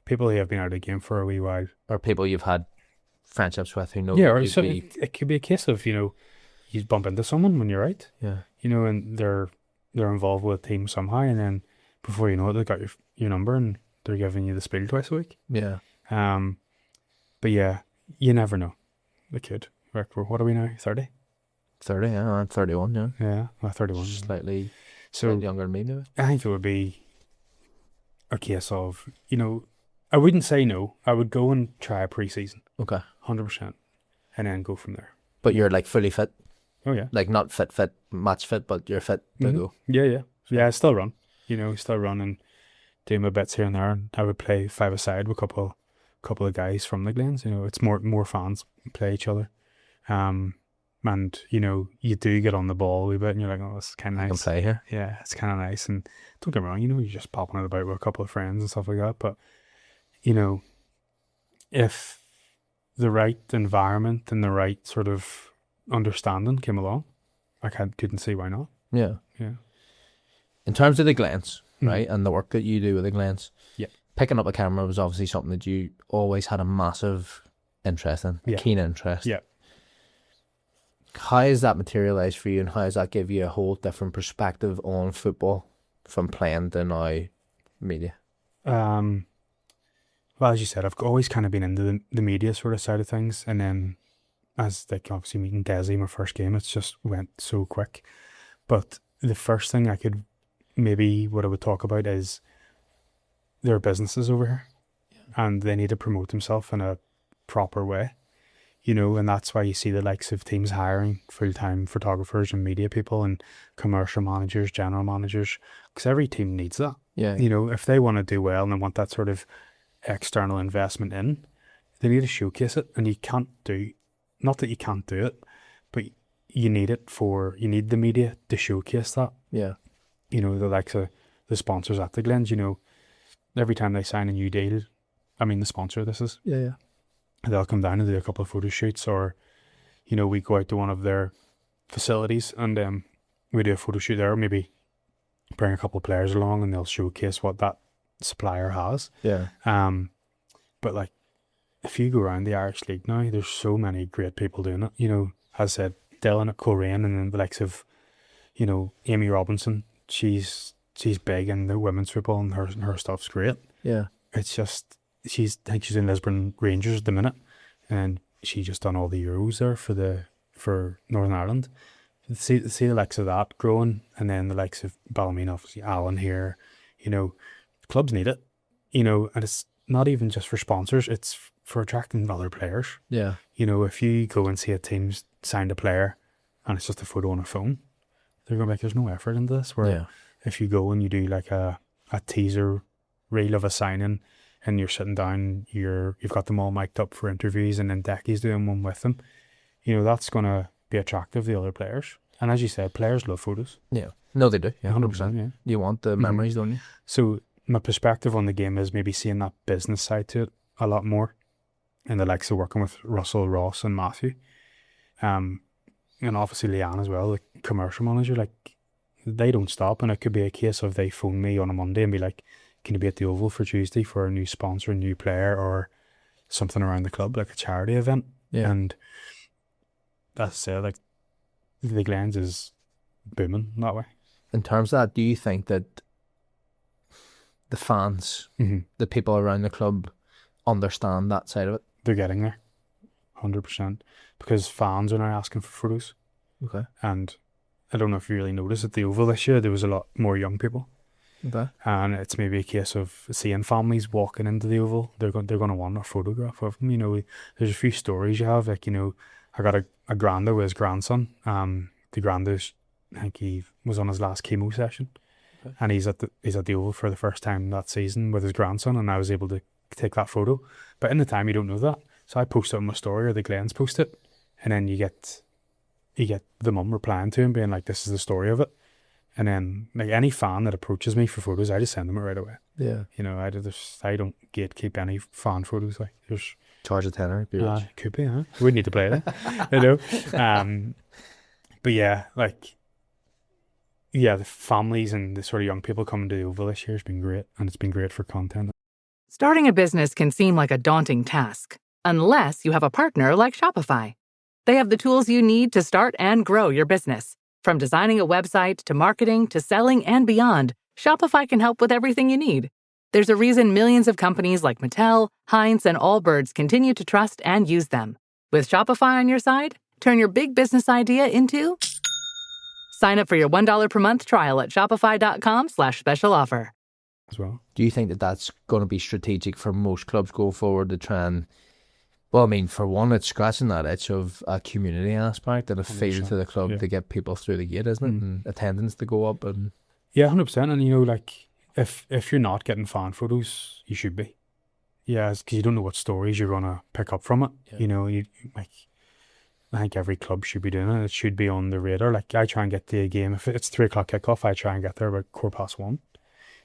People who have been out of the game for a wee while, or people you've had friendships with who know. Yeah, or it could be a case of you bump into someone when you're out. Yeah. And they're involved with a team somehow, and then before you know it, they've got your number and they're giving you the spiel twice a week. Yeah. But yeah, you never know. The kid. What are we now? 30? 30, yeah. I'm 31, yeah. Yeah, well, 31. Slightly So younger than me, maybe. I think it would be a case of, I wouldn't say no. I would go and try a pre-season. Okay. 100%. And then go from there. But you're like fully fit? Oh, yeah. Like not fit, match fit, but you're fit to go? Yeah. Yeah, I still run. Still run and do my bits here and there. And I would play 5-a-side with a couple of guys from the Glens. It's more fans play each other. And you do get on the ball a wee bit and you're like, oh, this is kind of nice. I can play here. Yeah, it's kind of nice. And don't get me wrong, you're just popping it about with a couple of friends and stuff like that. But, if the right environment and the right sort of understanding came along, I couldn't see why not. Yeah. Yeah. In terms of the Glens, right, and the work that you do with the Glens, picking up a camera was obviously something that you always had a massive interest in, a keen interest. Yeah. How has that materialised for you, and how does that give you a whole different perspective on football from playing to now media? Well, as you said, I've always kind of been into the media sort of side of things, and then as obviously meeting Desi, my first game, it's just went so quick. But the first thing what I would talk about is there are businesses over here, and they need to promote themselves in a proper way. And that's why you see the likes of teams hiring full-time photographers and media people and commercial managers, general managers, because every team needs that. Yeah. If they want to do well and they want that sort of external investment in, they need to showcase it. And you can't not that you can't do it, but you need the media to showcase that. Yeah. The likes of the sponsors at the Glens, every time they sign a new deal, the sponsor this is. Yeah. They'll come down and do a couple of photo shoots, or, we go out to one of their facilities and we do a photo shoot there, maybe bring a couple of players along and they'll showcase what that supplier has. Yeah. But like, if you go around the Irish League now, there's so many great people doing it. As I said, Dylan at Coleraine, and then the likes of, Amy Robinson. She's big in the women's football and her stuff's great. Yeah. It's just, I think she's in Lisbon Rangers at the minute, and she just done all the Euros there for Northern Ireland. See the likes of that growing, and then the likes of Ballymena, obviously Alan here. Clubs need it. And it's not even just for sponsors; it's for attracting other players. Yeah. If you go and see a team's signed a player, and it's just a photo on a phone, they're going to be like, "There's no effort into this." Where if you go and you do like a teaser reel of a signing, and you're sitting down, you've got them all mic'd up for interviews, and then Decky's doing one with them, that's going to be attractive to the other players. And as you said, players love photos. Yeah. No, they do. Yeah, 100%. Yeah. You want the memories, don't you? So my perspective on the game is maybe seeing that business side to it a lot more, and the likes of working with Russell, Ross and Matthew. And obviously Leanne as well, the commercial manager, like, they don't stop. And it could be a case of they phone me on a Monday and be like, can you be at the Oval for Tuesday for a new sponsor, a new player, or something around the club, like a charity event. Yeah. And that's it, like, the Glens is booming that way. In terms of that, do you think that the fans, the people around the club, understand that side of it? They're getting there, 100%, because fans are now asking for photos. Okay. And I don't know if you really noticed at the Oval this year, there was a lot more young people. Okay. And it's maybe a case of seeing families walking into the Oval. They're going to want a photograph of them. You know, there's a few stories you have. Like, you know, I got a granda with his grandson. The granda's, I think he was on his last chemo session, and he's at the Oval for the first time that season with his grandson, and I was able to take that photo. But in the time, you don't know that. So I post it on my story, or the Glens post it, and then you get the mum replying to him being like, "This is the story of it." And then, like, any fan that approaches me for photos, I just send them it right away. Yeah. You know, I don't gatekeep any fan photos. Like, there's Charge a tenner. Be rich. could be, huh? We need to play it, you know. But yeah, like, yeah, the families and the sort of young people coming to the Oval this year has been great, and it's been great for content. Starting a business can seem like a daunting task, unless you have a partner like Shopify. They have the tools you need to start and grow your business. From designing a website to marketing to selling and beyond, Shopify can help with everything you need. There's a reason millions of companies like Mattel, Heinz, and Allbirds continue to trust and use them. With Shopify on your side, turn your big business idea into... Sign up for your $1 per month trial at shopify.com/special offer. As well. Do you think that that's going to be strategic for most clubs going forward to try and... Well, I mean, for one, it's scratching that itch of a community aspect and a feel to the club to get people through the gate, isn't it? And attendance to go up. And yeah, 100%. And, you know, like, if you're not getting fan photos, you should be. Yeah, because you don't know what stories you're going to pick up from it. Yeah. You know, like, I think every club should be doing it. It should be on the radar. Like, I try and get to a game. If it's 3 o'clock kickoff, I try and get there about 1:15,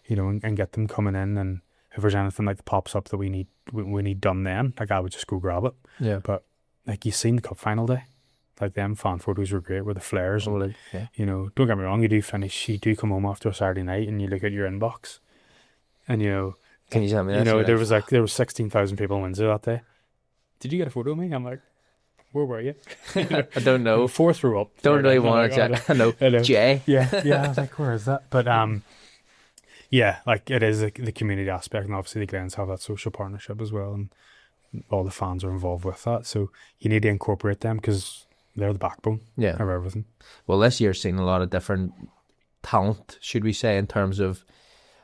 you know, and get them coming in. And if there's anything like that pops up that we need done then, like, I would just go grab it. Yeah. But, like, you've seen the cup final day. Like, them fan photos were great with the flares. And, you know, don't get me wrong, you do come home after a Saturday night and you look at your inbox and, you know... Can you tell me that? You know, there was 16,000 people in Windsor that day. Did you get a photo of me? I'm like... Where were you? I don't know. 4th row up. Don't really want to check. I know. Jay. Yeah. I was like, where is that? But yeah, like, it is the community aspect, and obviously the Glens have that social partnership as well, and all the fans are involved with that. So you need to incorporate them because they're the backbone of everything. Well, this year's seen a lot of different talent, should we say, in terms of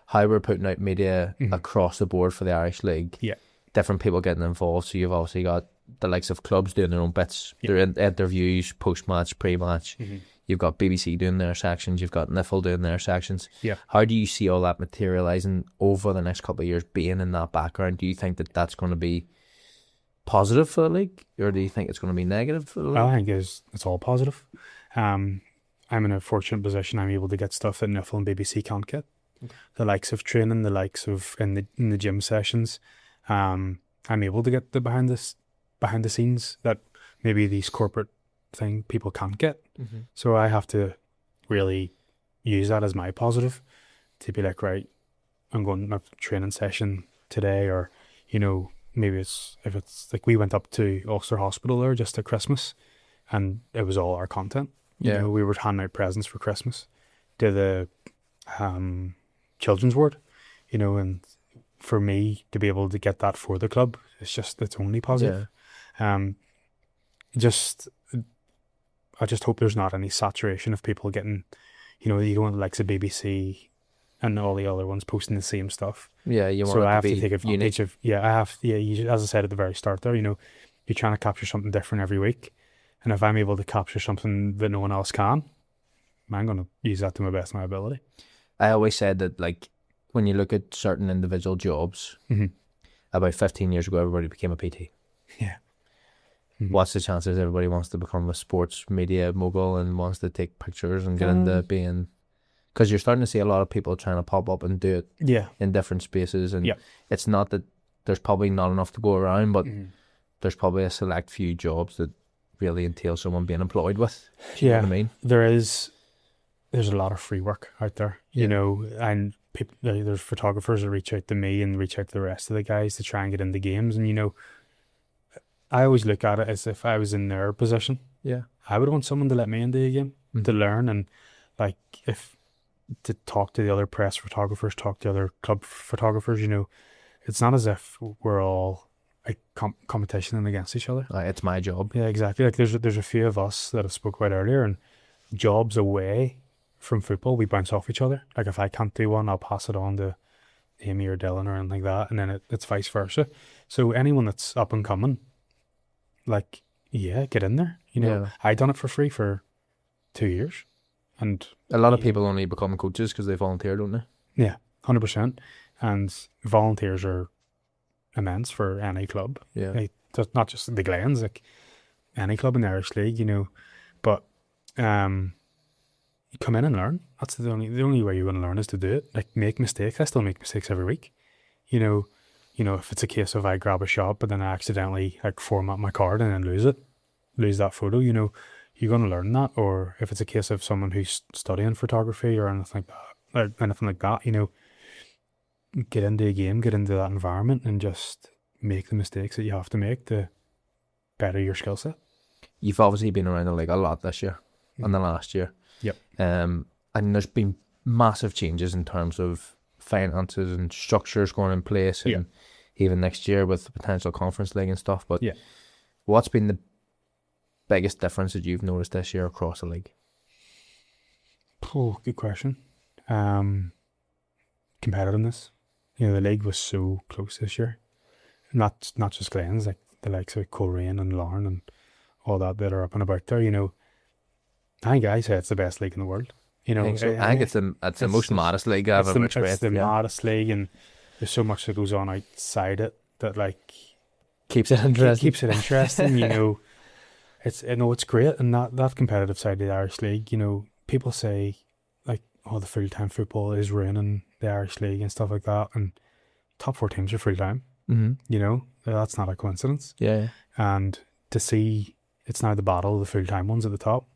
how we're putting out media across the board for the Irish League. Yeah. Different people getting involved. So you've obviously got the likes of clubs doing their own bits, their interviews, post-match, pre-match. You've got BBC doing their sections. You've got NIFL doing their sections. Yeah. How do you see all that materialising over the next couple of years, being in that background? Do you think that that's going to be positive for the league, or do you think it's going to be negative for the league? I think it's all positive. I'm in a fortunate position. I'm able to get stuff that NIFL and BBC can't get. The likes of training, the likes of in the gym sessions. I'm able to get the behind the scenes that maybe these corporate thing people can't get. So I have to really use that as my positive to be like, right, I'm going to a training session today, or, you know, maybe if it's like we went up to Ulster Hospital there just at Christmas and it was all our content. You know, we were handing out presents for Christmas to the children's ward, you know, and for me to be able to get that for the club, it's only positive. I just hope there's not any saturation of people getting, you know, you don't want the likes of BBC and all the other ones posting the same stuff. Yeah, you want. So I have to take advantage of. As I said at the very start there, you know, you're trying to capture something different every week, and if I'm able to capture something that no one else can, I'm going to use that to my best of my ability. I always said that, like, when you look at certain individual jobs, about 15 years ago, everybody became a PT. Yeah. What's the chances everybody wants to become a sports media mogul and wants to take pictures and get into being... Because you're starting to see a lot of people trying to pop up and do it in different spaces. And it's not that there's probably not enough to go around, but there's probably a select few jobs that really entail someone being employed with. Do you know what I mean? There's a lot of free work out there, you Yeah. know, and there's photographers that reach out to me and reach out to the rest of the guys to try and get into games. And, you know, I always look at it as if I was in their position. Yeah. I would want someone to let me into a game to learn, and like to talk to the other press photographers, talk to other club photographers. You know, it's not as if we're all like competitioning against each other. It's my job. Yeah, exactly. Like there's a few of us that I spoke about earlier, and jobs away from football, we bounce off each other. Like if I can't do one, I'll pass it on to Amy or Dylan or anything like that, and then it's vice versa. So anyone that's up and coming, like, yeah, get in there. You know, Yeah. I done it for free for 2 years, and A lot of people only become coaches because they volunteer, don't they? yeah, 100%. And volunteers are immense for any club. Yeah. Like, not just the Glens, like any club in the Irish League, you know. But you come in and learn. That's the only way you're going to learn is to do it. Like, make mistakes. I still make mistakes every week. You know, if it's a case of I grab a shot but then I accidentally like format my card and then lose that photo, you know, you're going to learn that. Or if it's a case of someone who's studying photography or anything like that, you know, get into a game, get into that environment and just make the mistakes that you have to make to better your skill set. You've obviously been around the league a lot this year and the last year. Yep. And there's been massive changes in terms of finances and structures going in place, and even next year with the potential conference league and stuff. But what's been the biggest difference that you've noticed this year across the league? Oh, good question. Competitiveness. You know, the league was so close this year. Not just Glens, like the likes of Coleraine and Larne and all that are up and about there. You know, I think I say it's the best league in the world. You know, I think it's the most maddest league I've ever experienced. It's the maddest league, and there's so much that goes on outside it that like keeps it interesting. You know, it's great, and that competitive side of the Irish League. You know, people say like, oh, the full time football is ruining the Irish League and stuff like that, and top 4 teams are full time. Mm-hmm. You know, that's not a coincidence. Yeah. And to see it's now the battle of the full time ones at the top.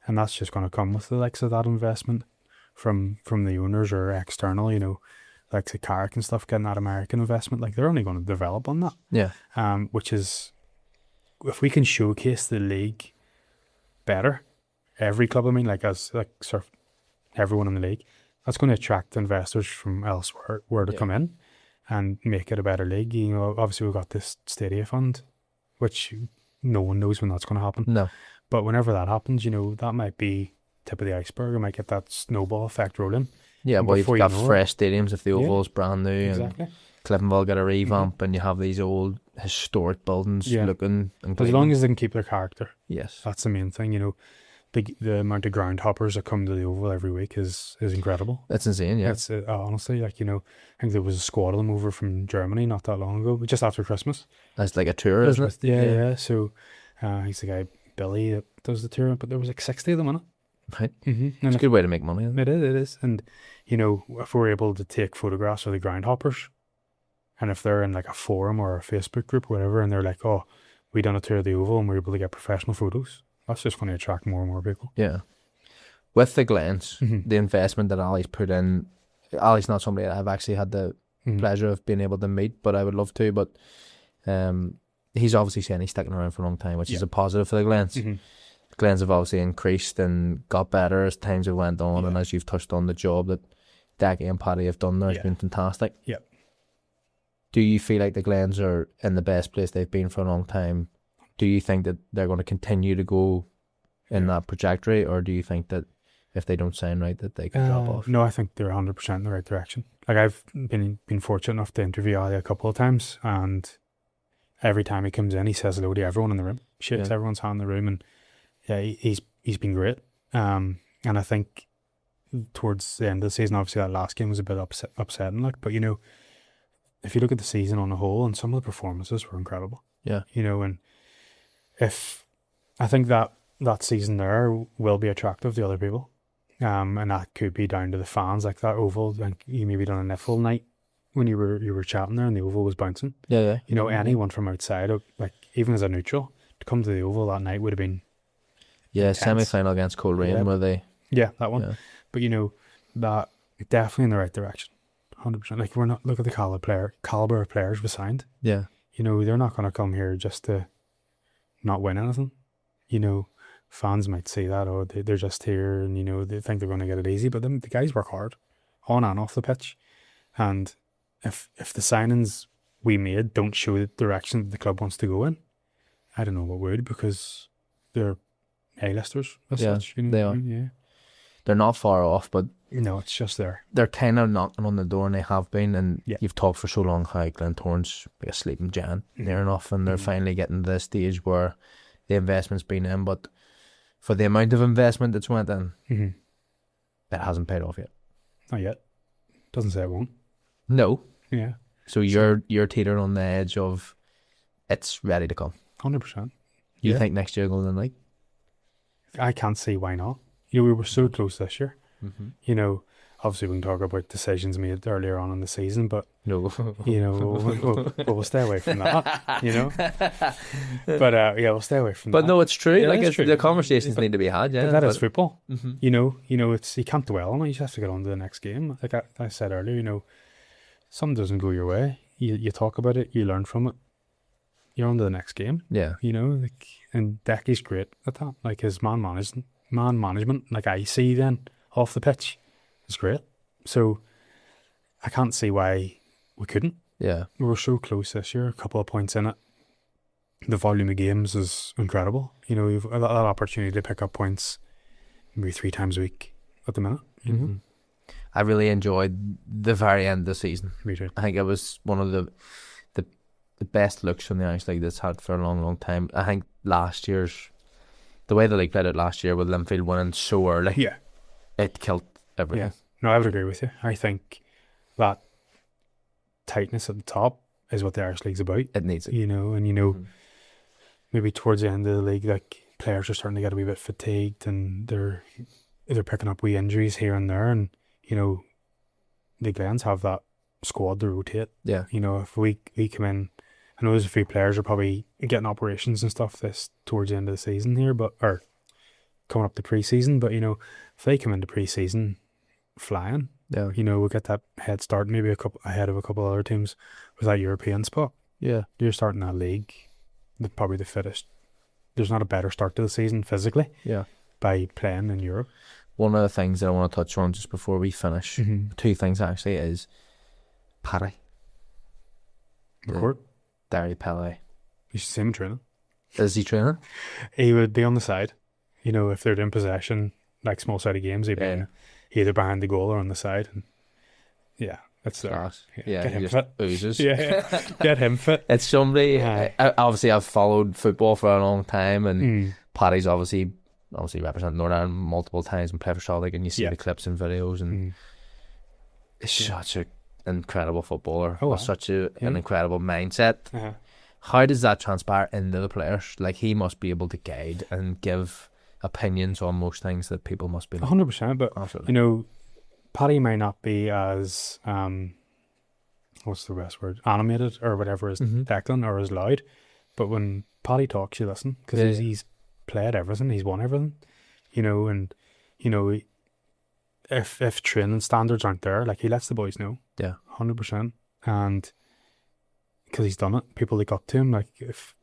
And that's just going to come with the likes of that investment from the owners or external, you know, like the Carrick and stuff, getting that American investment. Like, they're only going to develop on that. Yeah. Which is, if we can showcase the league better, every club, I mean, like sort of everyone in the league, that's going to attract investors from elsewhere to come in and make it a better league. You know, obviously we've got this Stadia Fund, which no one knows when that's going to happen. No. But whenever that happens, you know, that might be tip of the iceberg. It might get that snowball effect rolling. Yeah, well, you've got fresh stadiums if the Oval's brand new. Exactly. And Cliftonville got a revamp, and you have these old historic buildings looking. As long as they can keep their character. Yes. That's the main thing, you know. The amount of ground hoppers that come to the Oval every week is incredible. That's insane, yeah. It's honestly, like, you know, I think there was a squad of them over from Germany not that long ago, just after Christmas. That's like a tour, isn't it? Yeah. So he's the guy, Billy, that does the tour, but there was like 60 of them in it. Right. Mm-hmm. It's a good way to make money, isn't it? It is. And, you know, if we're able to take photographs of the ground hoppers, and if they're in like a forum or a Facebook group or whatever, and they're like, oh, we done a tour of the Oval and we're able to get professional photos, that's just going to attract more and more people. Yeah. With the Glens, the investment that Ali's put in, Ali's not somebody that I've actually had the pleasure of being able to meet, but I would love to. But he's obviously saying he's sticking around for a long time, which is a positive for the Glens. The Glens have obviously increased and got better as times have went on, and as you've touched on, the job that Decky and Paddy have done there has been fantastic. Yep. Do you feel like the Glens are in the best place they've been for a long time? Do you think that they're going to continue to go in that trajectory, or do you think that if they don't sign right that they could drop off? No, I think they're 100% in the right direction. Like, I've been fortunate enough to interview Ali a couple of times, and every time he comes in, he says hello to everyone in the room, shakes everyone's hand in the room, and he's been great. And I think towards the end of the season, obviously that last game was a bit upsetting, like, but you know, if you look at the season on a whole, and some of the performances were incredible. Yeah. You know, and if I think that season there will be attractive to other people, and that could be down to the fans, like that Oval. Like, you maybe done a Nifl night when you were chatting there, and the Oval was bouncing. Yeah. You know, anyone from outside, like even as a neutral, to come to the Oval that night would have been intense. Semi-final against Coleraine, were they? Yeah, that one. Yeah. But that definitely in the right direction, 100%. Like we're not look at the caliber of players we signed. Yeah. They're not going to come here just to not win anything. Fans might say that, they're just here and they think they're going to get it easy, but the guys work hard on and off the pitch. And if the signings we made don't show the direction that the club wants to go in, I don't know what would, because they're A-listers as such. They are. Yeah. They're not far off, but It's just there. they're kind of knocking on the door, and they have been. And Yeah. you've talked for so long how Glentoran's like a sleeping giant near enough, and they're finally getting to this stage where the investment's been in, but for the amount of investment that's went in, it hasn't paid off yet. Not yet. Doesn't say it won't. No. Yeah. So you're teetering on the edge of it's ready to come. 100%. You think next year Golden League? I can't see why not. We were so close this year. Obviously we can talk about decisions made earlier on in the season, but No. we'll stay away from that. But we'll stay away from that. But no, it's true. Yeah, like it's true. the conversations need to be had. Yeah, But that is football. It's you can't dwell on it. You just have to get on to the next game. Like I said earlier, something doesn't go your way. You talk about it. You learn from it. You're on to the next game. Yeah. And Decky's great at that. Like his man management, like I see then off the pitch, is great. So I can't see why we couldn't. Yeah. We were so close this year. A couple of points in it. The volume of games is incredible. You've that opportunity to pick up points maybe 3 times a week at the minute. I really enjoyed the very end of the season. Me too. I think it was one of the best looks from the Irish League that's had for a long, long time. I think the way the league played out last year with Linfield winning so early, it killed everything. Yeah. No, I would agree with you. I think that tightness at the top is what the Irish League's about. It needs it. Maybe towards the end of the league, like players are starting to get a wee bit fatigued and they're picking up wee injuries here and there, and the Glens have that squad to rotate. Yeah. If we come in, I know there's a few players are probably getting operations and stuff this towards the end of the season here, or coming up to pre-season, but if they come into pre-season flying, we'll get that head start, maybe ahead of a couple other teams with that European spot. Yeah. You're starting that league, probably the fittest. There's not a better start to the season physically. Yeah. By playing in Europe. One of the things that I want to touch on just before we finish, 2 things actually, is Paddy. McCourt. Derry Pele. You should see him training. Is he training? He would be on the side. If they're in possession, like small sided games, he'd be either behind the goal or on the side. And that's class. Get Yeah, him he fit. just oozes. Get him fit. It's somebody. Aye. Obviously, I've followed football for a long time, and Paddy's obviously represented Northern Ireland multiple times and played for Celtic, and you see the clips and videos, and it's such an incredible footballer. Oh, wow. Such an incredible mindset. Uh-huh. How does that transpire into the players? Like, he must be able to guide and give opinions on most things that people must be like. 100%. But Absolutely. Paddy might not be as what's the best word, animated or whatever as Declan or as loud, but when Paddy talks, you listen, because he's played everything, he's won everything, and if training standards aren't there, like, he lets the boys know. 100%. And because he's done it, people look up to him. Like, if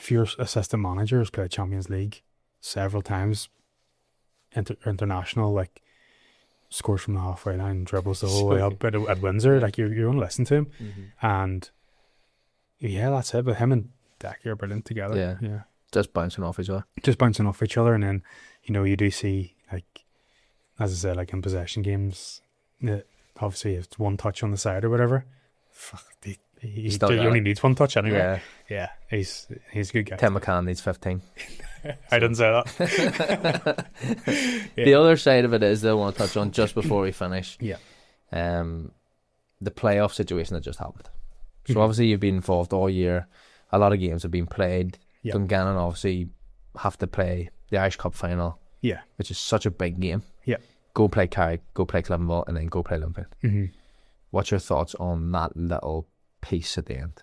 your assistant manager has played Champions League several times, international, like, scores from the halfway line, dribbles the whole way up at Windsor, like, you're going to listen to him. And that's it. But him and Decky are brilliant together. Yeah. Just bouncing off each other. And then, you do see, like, as I said, like in possession games, obviously it's one touch on the side or whatever. He only needs one touch anyway. Yeah, he's a good guy. Tim McCann needs 15. I didn't say that. The other side of it is that I want to touch on just before we finish. Yeah. The playoff situation that just happened. So obviously you've been involved all year. A lot of games have been played. Dungannon obviously have to play the Irish Cup final. Yeah. Which is such a big game. Yeah. Go play Carrick, go play Glenavon, and then go play Linfield. What's your thoughts on that little piece at the end?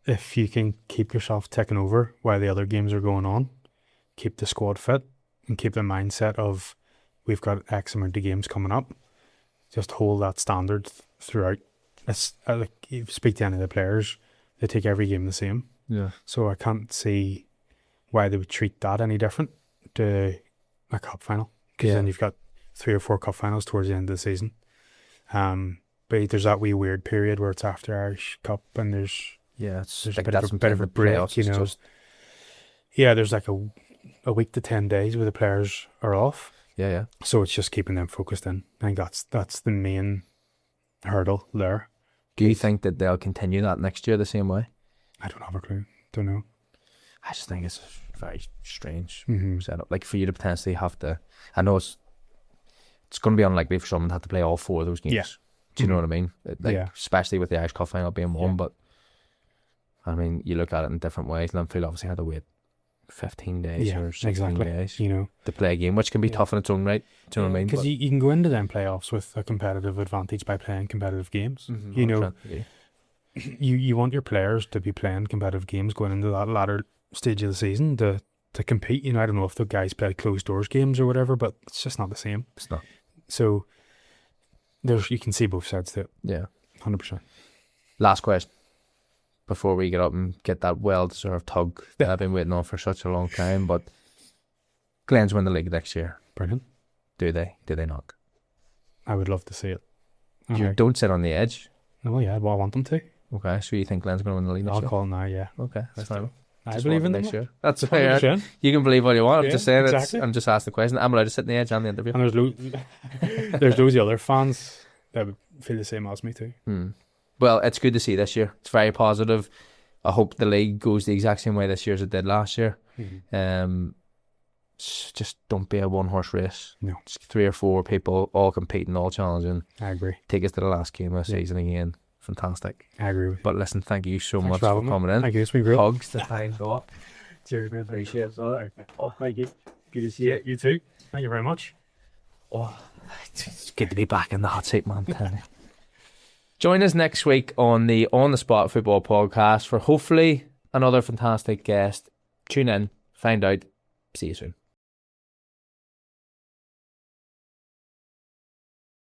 if you can keep yourself ticking over while the other games are going on, keep the squad fit and keep the mindset of we've got X amount of games coming up, just hold that standard throughout. It's like, if you speak to any of the players, they take every game the same. Yeah. So I can't see why they would treat that any different to a cup final, because then you've got 3 or 4 cup finals towards the end of the season. But there's that wee weird period where it's after Irish Cup and there's it's a like bit of a break, you know. Just, there's like a week to 10 days where the players are off. yeah. So it's just keeping them focused in. I think that's the main hurdle there. Do you think that they'll continue that next year the same way? I don't have a clue. Don't know. I just think it's a very strange Mm-hmm. setup. Like, for you to potentially have to, I know it's going to be unlikely for someone to have to play all 4 of those games. Yeah. Do you know what I mean? Like, Yeah. especially with the Irish Cup final being one, Yeah. but I mean, you look at it in different ways. Linfield obviously had to wait 15 days or 16 days You know, to play a game, which can be Yeah. tough in its own right. Do you know what I mean? because you can go into them playoffs with a competitive advantage by playing competitive games. You know, you want your players to be playing competitive games going into that latter stage of the season to compete. You know, I don't know if the guys play closed doors games or whatever, but it's just not the same. It's not. So you can see both sides to it. Yeah. 100%. Last question before we get up and get that well-deserved tug that I've been waiting on for such a long time. But Glens win the league next year. Brilliant. Do they? Do they not? I would love to see it. You don't sit on the edge. Oh yeah, well, I want them to. Okay, so you think Glenn's going to win the league next I'll year? call it now, yeah. Okay, that's fine. I Just believe want in next them. year. That's fair. 100%. You can believe what you want. I'm Yeah, just saying. exactly. I'm just asking the question. I'm allowed to sit in the edge and the interview. And there's loads of other fans that would feel the same as me too. Well, it's good to see this year. It's very positive. I hope the league goes the exact same way this year as it did last year. Just don't be a one-horse race. No. Just 3 or 4 people all competing, all challenging. I agree. Take us to the last game of the season again. Fantastic. I agree with you. But listen, thank you so Thanks much for for having me. coming in. Thank you. It's been great. Hugs to thank God. Cheers, man. Appreciate it. Oh, thank you. Good to see you. You too. Thank you very much. Oh, it's good to be back in the hot seat, man. Join us next week on the On the Spot Football Podcast for hopefully another fantastic guest. Tune in, find out. See you soon.